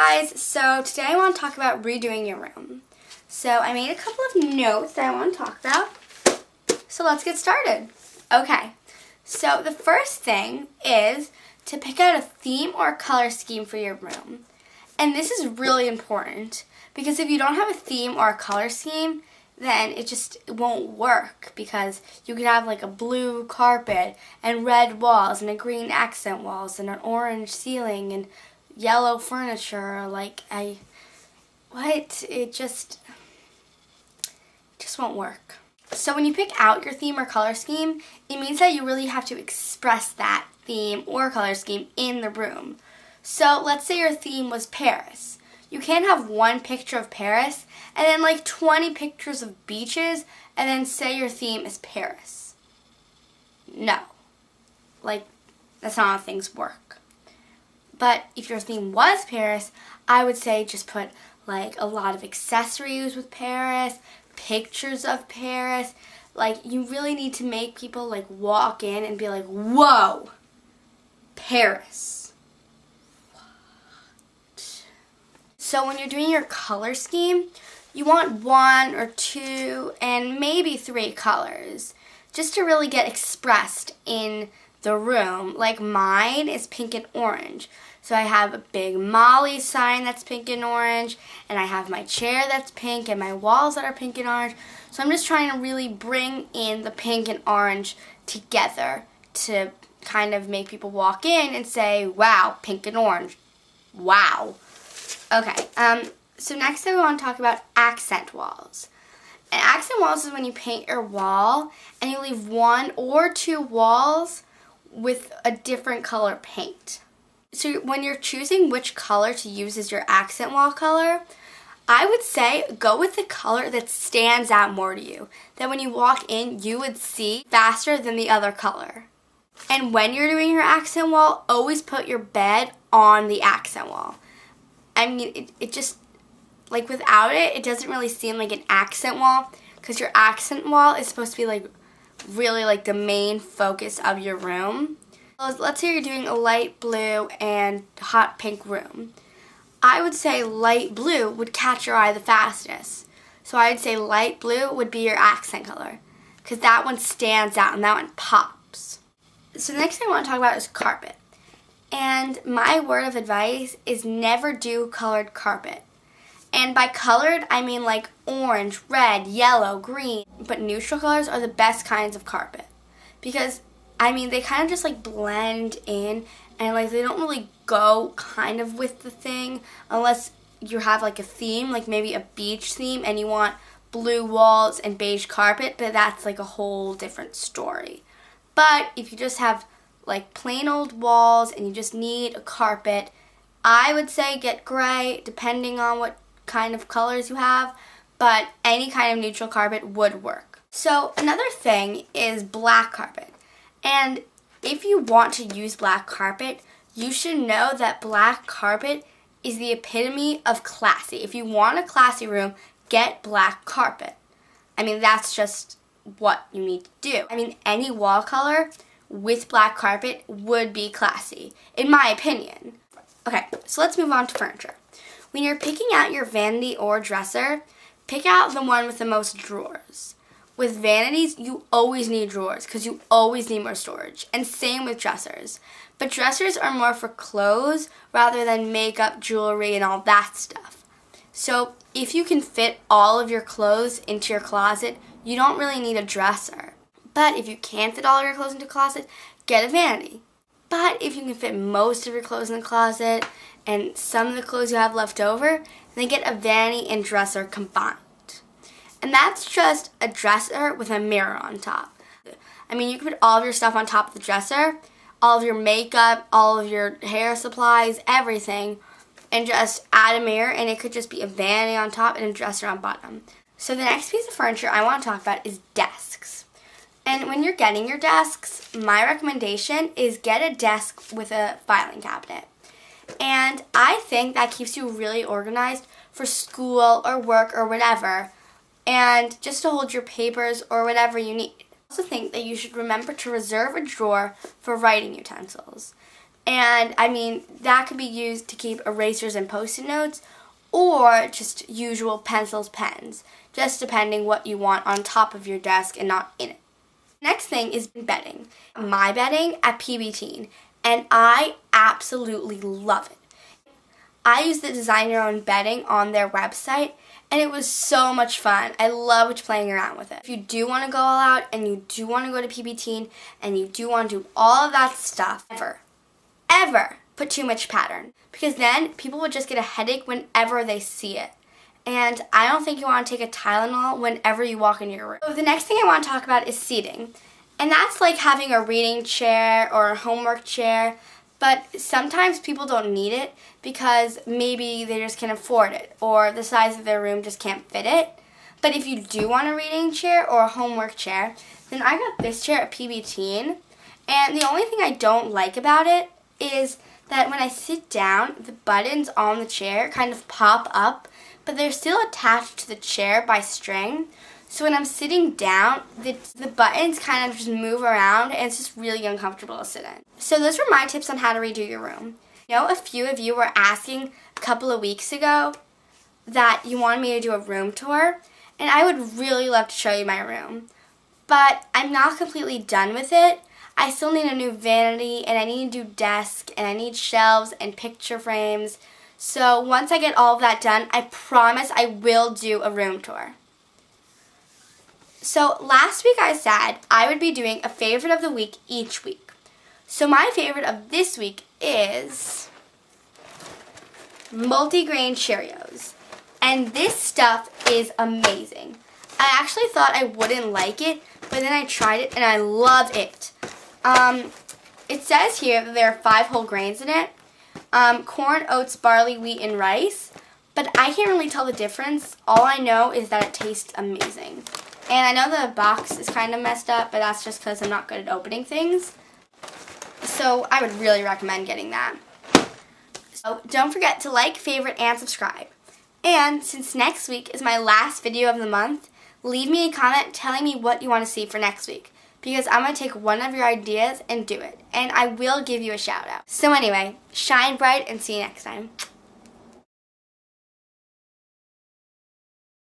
guys, so today I want to talk about redoing your room. So I made a couple of notes that I want to talk about. So let's get started. Okay, so the first thing is to pick out a theme or a color scheme for your room. And this is really important because if you don't have a theme or a color scheme, then it just won't work because you could have like a blue carpet and red walls and a green accent walls and an orange ceiling and yellow furniture, it just won't work. So when you pick out your theme or color scheme, it means that you really have to express that theme or color scheme in the room. So let's say your theme was Paris. You can't have one picture of Paris and then like 20 pictures of beaches and then say your theme is Paris. No. That's not how things work. But if your theme was Paris, I would say just put like a lot of accessories with Paris, pictures of Paris. You really need to make people walk in and be like, whoa, Paris. What? So when you're doing your color scheme, you want 1 or 2 and maybe 3 colors just to really get expressed in the room. Like mine is pink and orange. So I have a big Molly sign that's pink and orange, and I have my chair that's pink and my walls that are pink and orange. So I'm just trying to really bring in the pink and orange together to kind of make people walk in and say, wow, pink and orange. Wow. Okay, so next thing we want to talk about accent walls. And accent walls is when you paint your wall and you leave 1 or 2 walls with a different color paint. So when you're choosing which color to use as your accent wall color, I would say go with the color that stands out more to you, that when you walk in you would see faster than the other color. And when you're doing your accent wall, always put your bed on the accent wall. I mean, it just, without it, it doesn't really seem like an accent wall because your accent wall is supposed to be really the main focus of your room. Let's say you're doing a light blue and hot pink room. I would say light blue would catch your eye the fastest. So I would say light blue would be your accent color because that one stands out and that one pops. So the next thing I want to talk about is carpet. And my word of advice is never do colored carpet. And by colored, I mean orange, red, yellow, green. But neutral colors are the best kinds of carpet because they kind of just blend in and they don't really go kind of with the thing unless you have a theme, maybe a beach theme and you want blue walls and beige carpet, but that's a whole different story. But if you just have plain old walls and you just need a carpet, I would say get gray depending on what kind of colors you have, but any kind of neutral carpet would work. So another thing is black carpet. And if you want to use black carpet, you should know that black carpet is the epitome of classy. If you want a classy room, get black carpet. That's just what you need to do. Any wall color with black carpet would be classy, in my opinion. Okay, so let's move on to furniture. When you're picking out your vanity or dresser, pick out the one with the most drawers. With vanities, you always need drawers because you always need more storage. And same with dressers. But dressers are more for clothes rather than makeup, jewelry, and all that stuff. So if you can fit all of your clothes into your closet, you don't really need a dresser. But if you can't fit all of your clothes into a closet, get a vanity. But if you can fit most of your clothes in the closet and some of the clothes you have left over, then get a vanity and dresser combined. And that's just a dresser with a mirror on top. You can put all of your stuff on top of the dresser, all of your makeup, all of your hair supplies, everything, and just add a mirror, and it could just be a vanity on top and a dresser on bottom. So the next piece of furniture I want to talk about is desks. And when you're getting your desks, my recommendation is get a desk with a filing cabinet. And I think that keeps you really organized for school or work or whatever, and just to hold your papers or whatever you need. I also think that you should remember to reserve a drawer for writing utensils. And I mean, that could be used to keep erasers and post-it notes, or just usual pencils, pens, just depending what you want on top of your desk and not in it. Next thing is bedding. My bedding at PB Teen, and I absolutely love it. I use the Design Your Own bedding on their website, and it was so much fun. I loved playing around with it. If you do want to go all out and you do want to go to PB Teen and you do want to do all of that stuff, ever put too much pattern, because then people would just get a headache whenever they see it. And I don't think you want to take a Tylenol whenever you walk into your room. So the next thing I want to talk about is seating. And that's like having a reading chair or a homework chair, but sometimes people don't need it because maybe they just can't afford it or the size of their room just can't fit it. But if you do want a reading chair or a homework chair, then I got this chair at PB Teen. And the only thing I don't like about it is that when I sit down, the buttons on the chair kind of pop up, but they're still attached to the chair by string. So when I'm sitting down, the buttons kind of just move around, and it's just really uncomfortable to sit in. So those were my tips on how to redo your room. You know, a few of you were asking a couple of weeks ago that you wanted me to do a room tour, and I would really love to show you my room. But I'm not completely done with it. I still need a new vanity, and I need a new desk, and I need shelves and picture frames. So once I get all of that done, I promise I will do a room tour. So last week I said I would be doing a favorite of the week each week. So my favorite of this week is multigrain Cheerios. And this stuff is amazing. I actually thought I wouldn't like it, but then I tried it and I love it. It says here that there are 5 whole grains in it. Corn, oats, barley, wheat, and rice. But I can't really tell the difference. All I know is that it tastes amazing. And I know the box is kind of messed up, but that's just because I'm not good at opening things. So I would really recommend getting that. So don't forget to like, favorite, and subscribe. And since next week is my last video of the month, leave me a comment telling me what you want to see for next week, because I'm going to take one of your ideas and do it. And I will give you a shout out. So anyway, shine bright and see you next time.